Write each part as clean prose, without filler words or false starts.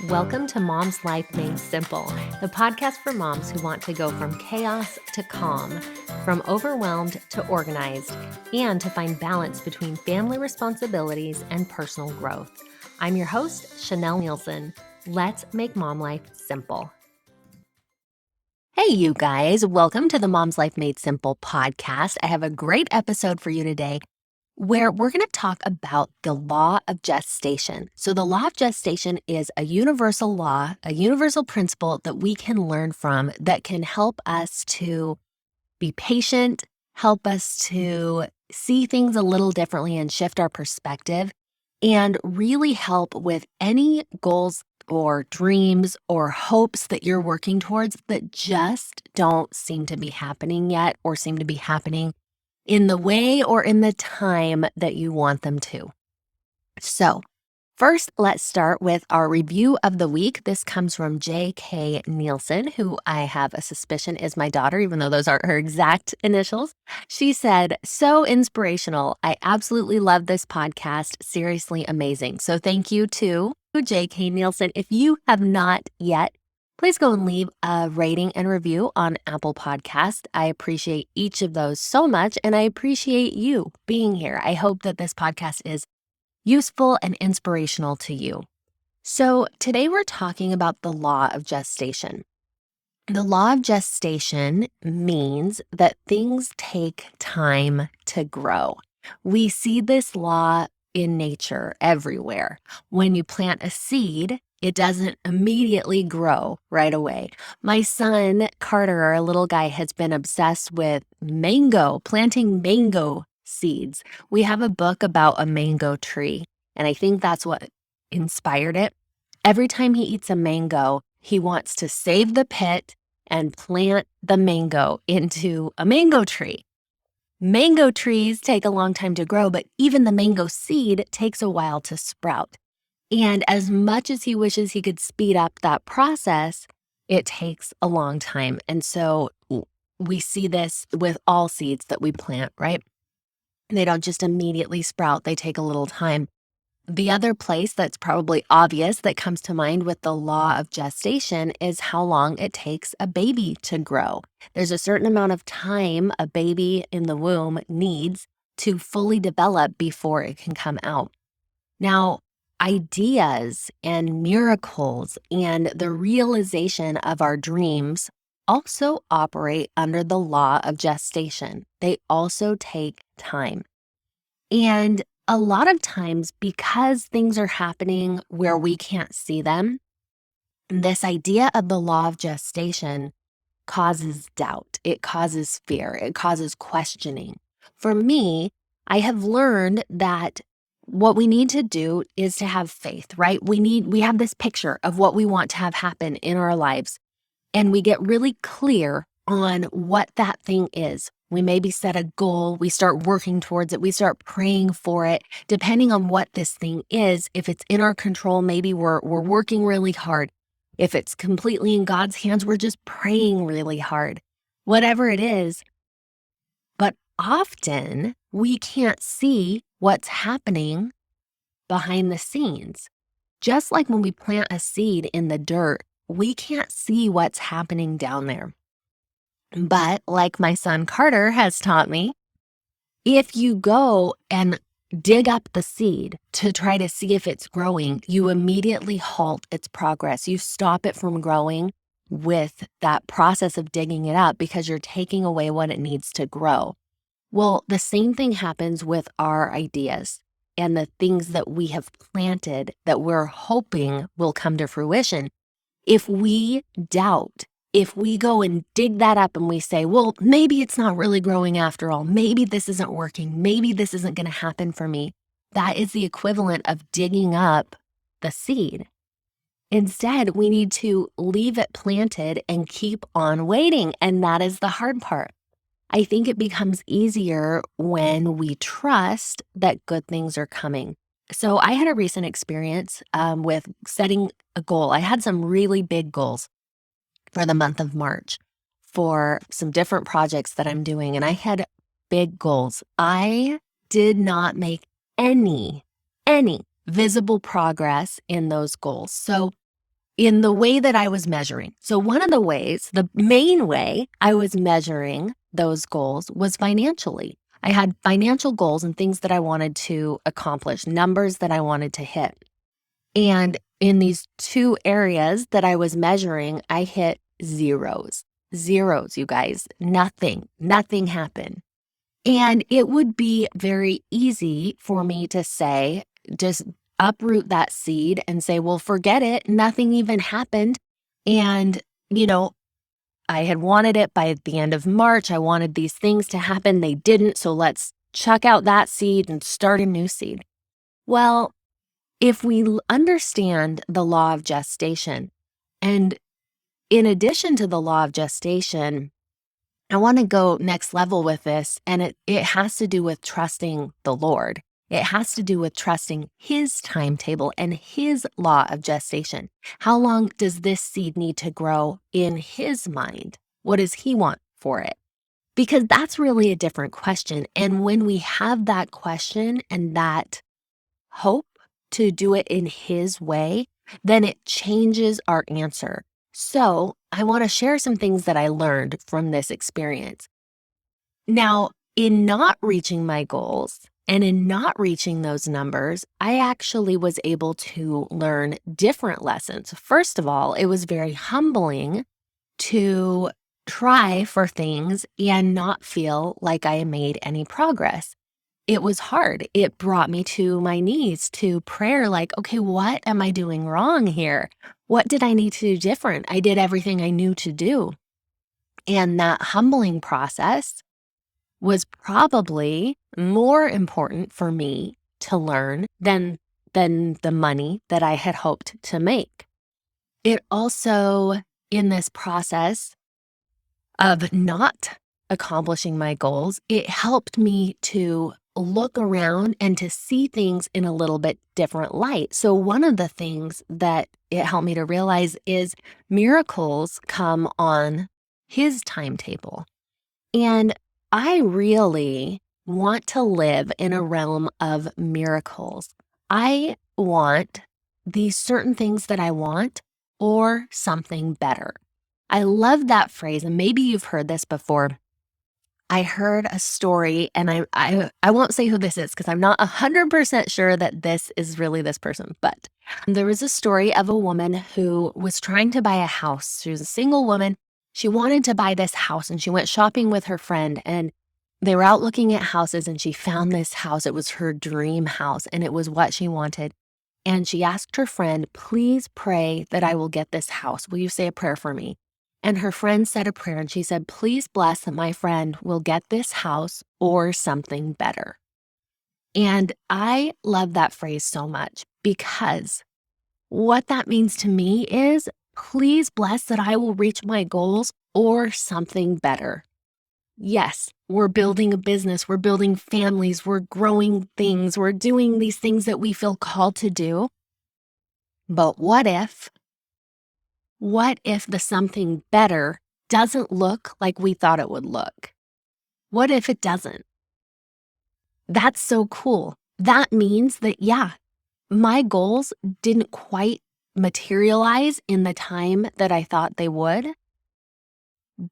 Welcome to Mom's Life Made Simple, the podcast for moms who want to go from chaos to calm, from overwhelmed to organized, and to find balance between family responsibilities and personal growth. I'm your host, Chanel Nielsen. Let's make mom life simple. Hey, you guys. Welcome to the Mom's Life Made Simple podcast. I have a great episode for you today where we're going to talk about the law of gestation. So the law of gestation is a universal law, a universal principle that we can learn from that can help us to be patient, help us to see things a little differently and shift our perspective, and really help with any goals or dreams or hopes that you're working towards that just don't seem to be happening yet or seem to be happening in the way or in the time that you want them to. So first, let's start with our review of the week. This comes from J.K. Nielsen, who I have a suspicion is my daughter, even though those aren't her exact initials. She said, "So inspirational. I absolutely love this podcast. Seriously amazing." So thank you to J.K. Nielsen. If you have not yet, please go and leave a rating and review on Apple Podcast. I appreciate each of those so much, and I appreciate you being here. I hope that this podcast is useful and inspirational to you. So today we're talking about the law of gestation. The law of gestation means that things take time to grow. We see this law in nature everywhere. When you plant a seed, it doesn't immediately grow right away. My son, Carter, our little guy, has been obsessed with planting mango seeds. We have a book about a mango tree, and I think that's what inspired it. Every time he eats a mango, he wants to save the pit and plant the mango into a mango tree. Mango trees take a long time to grow, but even the mango seed takes a while to sprout. And as much as he wishes he could speed up that process, it takes a long time. And so we see this with all seeds that we plant, right? They don't just immediately sprout, they take a little time. The other place that's probably obvious that comes to mind with the law of gestation is how long it takes a baby to grow. There's a certain amount of time a baby in the womb needs to fully develop before it can come out. Now, ideas and miracles and the realization of our dreams also operate under the law of gestation. They also take time. And a lot of times, because things are happening where we can't see them, this idea of the law of gestation causes doubt. It causes fear. It causes questioning. For me, I have learned that what we need to do is to have faith, right? We have this picture of what we want to have happen in our lives, and we get really clear on what that thing is. We maybe set a goal, we start working towards it, we start praying for it, depending on what this thing is. If it's in our control, maybe we're working really hard. If it's completely in God's hands, we're just praying really hard. Whatever it is. But often we can't see what's happening behind the scenes. Just like when we plant a seed in the dirt, we can't see what's happening down there. But like my son Carter has taught me, if you go and dig up the seed to try to see if it's growing, you immediately halt its progress. You stop it from growing with that process of digging it up because you're taking away what it needs to grow. Well, the same thing happens with our ideas and the things that we have planted that we're hoping will come to fruition. If we doubt, if we go and dig that up and we say, well, maybe it's not really growing after all, maybe this isn't working, maybe this isn't going to happen for me, that is the equivalent of digging up the seed. Instead, we need to leave it planted and keep on waiting. And that is the hard part. I think it becomes easier when we trust that good things are coming. So I had a recent experience with setting a goal. I had some really big goals for the month of March for some different projects that I'm doing, and I had big goals. I did not make any visible progress in those goals. So in the way that I was measuring. So one of the ways, the main way I was measuring those goals was financially. I had financial goals and things that I wanted to accomplish, numbers that I wanted to hit. And in these two areas that I was measuring, I hit zeros, you guys, nothing happened. And it would be very easy for me to say, just uproot that seed and say, well, forget it. Nothing even happened. And, I had wanted it by the end of March. I wanted these things to happen. They didn't. So let's chuck out that seed and start a new seed. Well, if we understand the law of gestation, and in addition to the law of gestation, I want to go next level with this, and it has to do with trusting the Lord. It has to do with trusting His timetable and His law of gestation. How long does this seed need to grow in His mind? What does He want for it? Because that's really a different question. And when we have that question and that hope to do it in His way, then it changes our answer. So I want to share some things that I learned from this experience. Now, in not reaching my goals and in not reaching those numbers, I actually was able to learn different lessons. First of all, it was very humbling to try for things and not feel like I made any progress. It was hard. It brought me to my knees to prayer, like, okay, what am I doing wrong here? What did I need to do different? I did everything I knew to do. And that humbling process was probably more important for me to learn than the money that I had hoped to make. It also, in this process of not accomplishing my goals, it helped me to look around and to see things in a little bit different light. So one of the things that it helped me to realize is miracles come on His timetable. And I really want to live in a realm of miracles. I want these certain things that I want or something better. I love that phrase, and maybe you've heard this before. I heard a story, and I won't say who this is because I'm not 100% sure that this is really this person, but there was a story of a woman who was trying to buy a house. She was a single woman. She wanted to buy this house, and she went shopping with her friend, and they were out looking at houses, and she found this house. It was her dream house, and it was what she wanted. And she asked her friend, please pray that I will get this house. Will you say a prayer for me? And her friend said a prayer, and she said, please bless that my friend will get this house or something better. And I love that phrase so much because what that means to me is, please bless that I will reach my goals or something better. Yes, we're building a business, we're building families, we're growing things, we're doing these things that we feel called to do. But what if the something better doesn't look like we thought it would look? What if it doesn't? That's so cool. That means that, yeah, my goals didn't quite materialize in the time that I thought they would,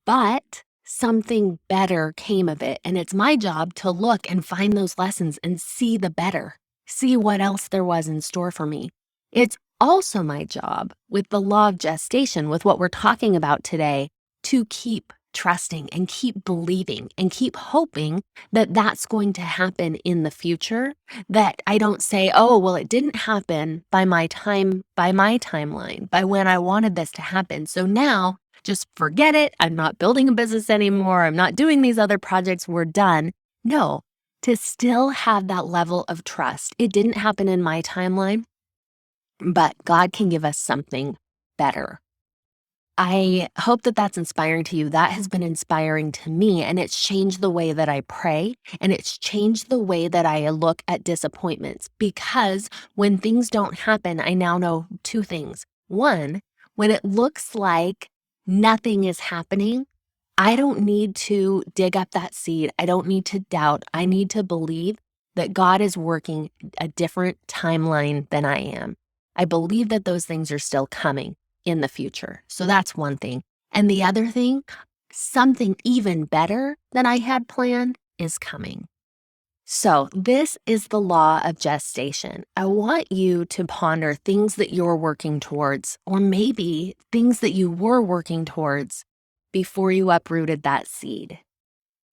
but something better came of it. And it's my job to look and find those lessons and see the better, see what else there was in store for me. It's also my job with the law of gestation, with what we're talking about today, to keep trusting and keep believing and keep hoping that that's going to happen in the future, that I don't say, oh, well, it didn't happen by my timeline, by when I wanted this to happen. So now just forget it. I'm not building a business anymore. I'm not doing these other projects. We're done. No, to still have that level of trust. It didn't happen in my timeline, but God can give us something better. I hope that that's inspiring to you. That has been inspiring to me, and it's changed the way that I pray, and it's changed the way that I look at disappointments, because when things don't happen, I now know two things. One, when it looks like nothing is happening, I don't need to dig up that seed. I don't need to doubt. I need to believe that God is working a different timeline than I am. I believe that those things are still coming. in the future. So that's one thing. And the other thing, something even better than I had planned is coming. So this is the law of gestation. I want you to ponder things that you're working towards, or maybe things that you were working towards before you uprooted that seed.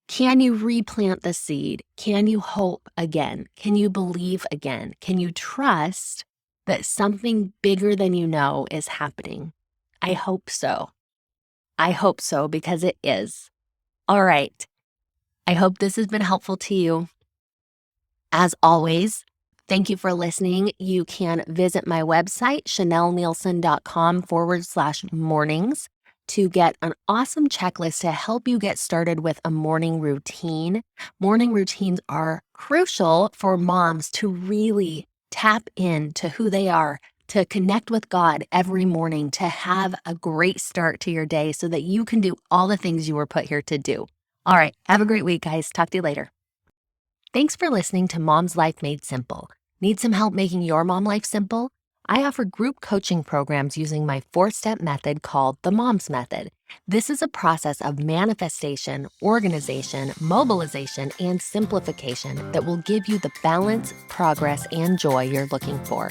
Can you replant the seed? Can you hope again? Can you believe again? Can you trust that something bigger than you know is happening? I hope so. I hope so because it is. All right. I hope this has been helpful to you. As always, thank you for listening. You can visit my website, chanelnielsen.com/mornings, to get an awesome checklist to help you get started with a morning routine. Morning routines are crucial for moms to really tap into who they are, to connect with God every morning, to have a great start to your day so that you can do all the things you were put here to do. All right. Have a great week, guys. Talk to you later. Thanks for listening to Mom's Life Made Simple. Need some help making your mom life simple? I offer group coaching programs using my 4-step method called the Mom's Method. This is a process of manifestation, organization, mobilization, and simplification that will give you the balance, progress, and joy you're looking for.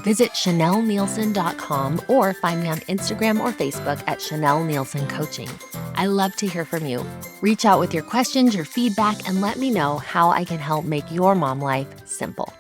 Visit chanelnielsen.com or find me on Instagram or Facebook at Chanel Nielsen Coaching. I love to hear from you. Reach out with your questions, your feedback, and let me know how I can help make your mom life simple.